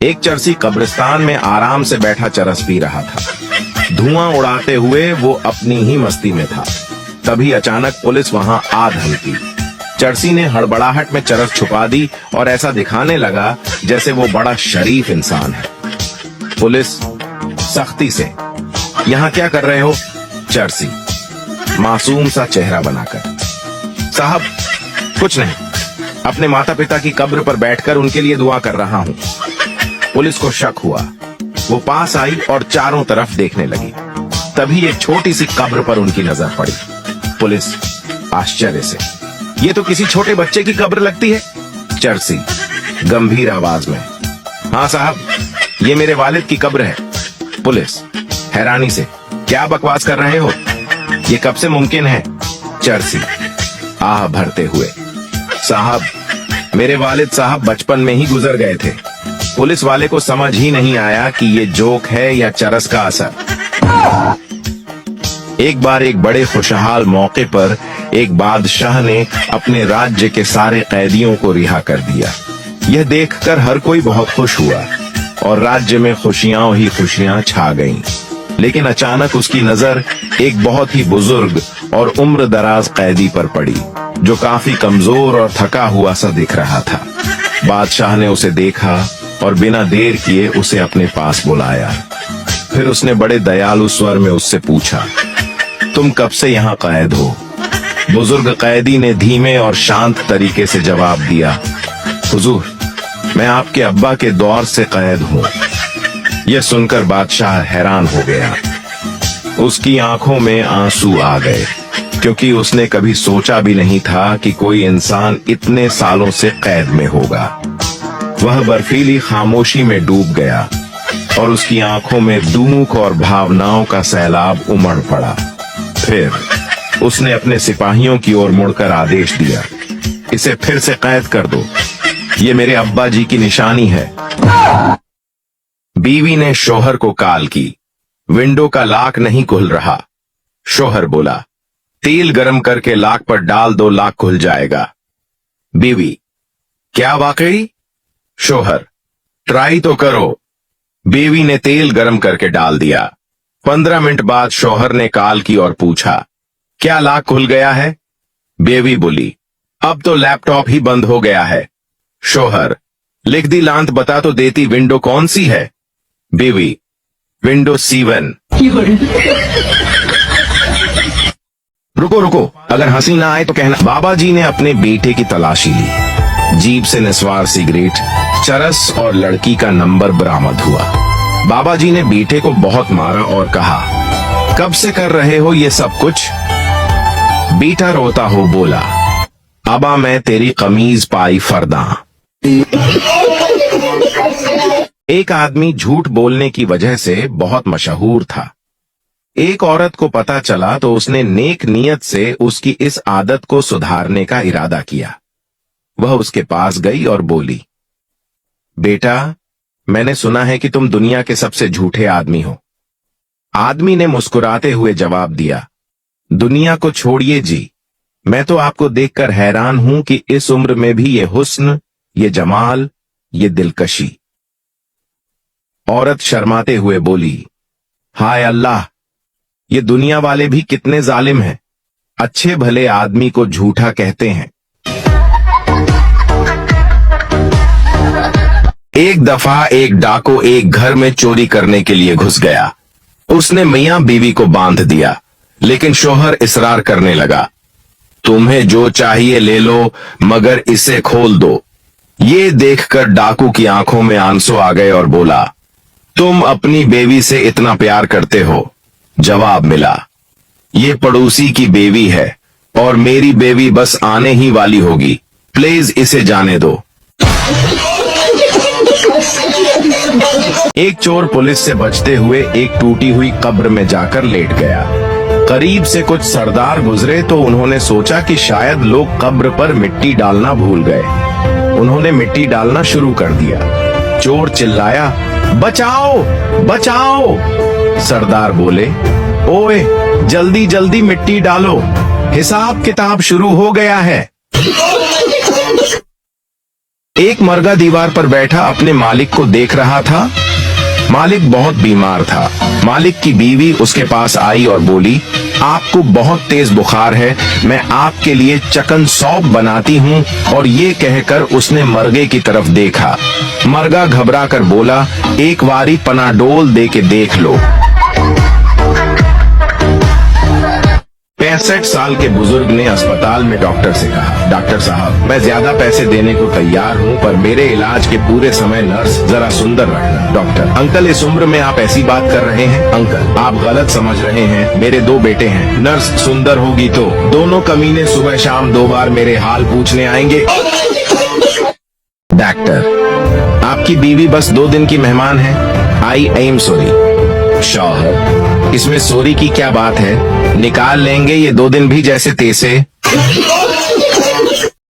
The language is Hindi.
एक चरसी कब्रिस्तान में आराम से बैठा चरस पी रहा था। धुआं उड़ाते हुए वो अपनी ही मस्ती में था। तभी अचानक पुलिस वहां आ धमकी। चरसी ने हड़बड़ाहट में चरस छुपा दी और ऐसा दिखाने लगा जैसे वो बड़ा शरीफ इंसान है। पुलिस सख्ती से, यहाँ क्या कर रहे हो? चरसी मासूम सा चेहरा बनाकर, साहब कुछ नहीं, अपने माता पिता की कब्र पर बैठकर उनके लिए दुआ कर रहा हूँ। पुलिस को शक हुआ। वो पास आई और चारों तरफ देखने लगी। तभी एक छोटी सी कब्र पर उनकी नजर पड़ी। पुलिस आश्चर्य से, ये तो किसी छोटे बच्चे की कब्र लगती है। चरसी गंभीर आवाज में, हाँ साहब, ये मेरे वालिद की कब्र है। पुलिस हैरानी से, क्या बकवास कर रहे हो? ये कब से मुमकिन है? चरसी आह भरते हुए, साहब मेरे वालिद साहब बचपन में ही गुजर गए थे। पुलिस वाले को समझ ही नहीं आया कि ये जोक है या चरस का असर। एक बार एक बड़े खुशहाल मौके पर एक बादशाह ने अपने राज्य के सारे कैदियों को रिहा कर दिया। यह देखकर हर कोई बहुत खुश हुआ और राज्य में खुशियां ही खुशियां छा गईं। लेकिन अचानक उसकी नजर एक बहुत ही बुजुर्ग और उम्र दराज कैदी पर पड़ी, जो काफी कमजोर और थका हुआ सा दिख रहा था। बादशाह ने उसे देखा और बिना देर किए उसे अपने पास बुलाया। फिर उसने बड़े दयालु स्वर में उससे पूछा, तुम कब से यहाँ कैद हो? बुजुर्ग कैदी ने धीमे और शांत तरीके से जवाब दिया, हुजूर, मैं आपके अब्बा के दौर से कैद हूँ। यह सुनकर बादशाह हैरान हो गया। उसकी आंखों में आंसू आ गए, क्योंकि उसने कभी सोचा भी नहीं था कि कोई इंसान इतने सालों से कैद में होगा। वह बर्फीली खामोशी में डूब गया और उसकी आंखों में दुख और भावनाओं का सैलाब उमड़ पड़ा। फिर उसने अपने सिपाहियों की ओर मुड़कर आदेश दिया, इसे फिर से कैद कर दो, ये मेरे अब्बा जी की निशानी है। बीवी ने शोहर को कॉल की। विंडो का लॉक नहीं खुल रहा। शोहर बोला, तेल गरम करके लॉक पर डाल दो, लॉक खुल जाएगा। बीवी, क्या वाकई? शोहर, ट्राई तो करो। बीवी ने तेल गरम करके डाल दिया। 15 मिनट बाद शोहर ने कॉल की और पूछा, क्या लॉक खुल गया है? बीवी बोली, अब तो लैपटॉप ही बंद हो गया है। शोहर, लिख दी लांत, बता तो देती विंडो कौन सी है? बीवी, विंडो C1। रुको रुको, अगर हंसी ना आए तो कहना। बाबा जी ने अपने बेटे की तलाशी ली। जीप से निस्वार सिगरेट, चरस और लड़की का नंबर बरामद हुआ। बाबा जी ने बेटे को बहुत मारा और कहा, कब से कर रहे हो ये सब कुछ? बेटा रोता हो बोला, अबा मैं तेरी कमीज पाई फरदा। एक आदमी झूठ बोलने की वजह से बहुत मशहूर था। एक औरत को पता चला तो उसने नेक नियत से उसकी इस आदत को सुधारने का इरादा किया। वह उसके पास गई और बोली, बेटा, मैंने सुना है कि तुम दुनिया के सबसे झूठे आदमी हो। आदमी ने मुस्कुराते हुए जवाब दिया, दुनिया को छोड़िए जी, मैं तो आपको देखकर हैरान हूं कि इस उम्र में भी ये हुस्न, ये जमाल, ये दिलकशी। औरत शर्माते हुए बोली, हाय अल्लाह, ये दुनिया वाले भी कितने जालिम हैं। अच्छे भले आदमी को झूठा कहते हैं। एक दफा एक डाकू एक घर में चोरी करने के लिए घुस गया। उसने मियां बीवी को बांध दिया, लेकिन शोहर इसरार करने लगा, तुम्हें जो चाहिए ले लो, मगर इसे खोल दो। ये देखकर डाकू की आंखों में आंसू आ गए और बोला, तुम अपनी बेवी से इतना प्यार करते हो? जवाब मिला, ये पड़ोसी की बेवी है और मेरी बेवी बस आने ही वाली होगी, प्लीज इसे जाने दो। एक चोर पुलिस से बचते हुए एक टूटी हुई कब्र में जाकर लेट गया। करीब से कुछ सरदार गुजरे तो उन्होंने सोचा कि शायद लोग कब्र पर मिट्टी डालना भूल गए। उन्होंने मिट्टी डालना शुरू कर दिया। चोर चिल्लाया, बचाओ बचाओ। सरदार बोले, ओए जल्दी जल्दी मिट्टी डालो, हिसाब किताब शुरू हो गया है। एक मर्गा दीवार पर बैठा अपने मालिक को देख रहा था। मालिक बहुत बीमार था। मालिक की बीवी उसके पास आई और बोली, आपको बहुत तेज बुखार है, मैं आपके लिए चकन सौंप बनाती हूँ। और ये कहकर उसने मर्गे की तरफ देखा। मर्गा घबरा कर बोला, एक बारी पनाडोल दे के देख लो। 65 साल के बुजुर्ग ने अस्पताल में डॉक्टर से कहा, डॉक्टर साहब, मैं ज्यादा पैसे देने को तैयार हूँ, पर मेरे इलाज के पूरे समय नर्स जरा सुंदर रखना। डॉक्टर, अंकल, इस उम्र में आप ऐसी बात कर रहे हैं? अंकल, आप गलत समझ रहे हैं, मेरे 2 बेटे हैं। नर्स सुंदर होगी तो दोनों कमीने सुबह शाम 2 बार मेरे हाल पूछने आएंगे। डॉक्टर, आपकी बीवी बस 2 दिन की मेहमान है। I am sorry. शौहर, इसमें सॉरी की क्या बात है, निकाल लेंगे ये 2 दिन भी जैसे तैसे।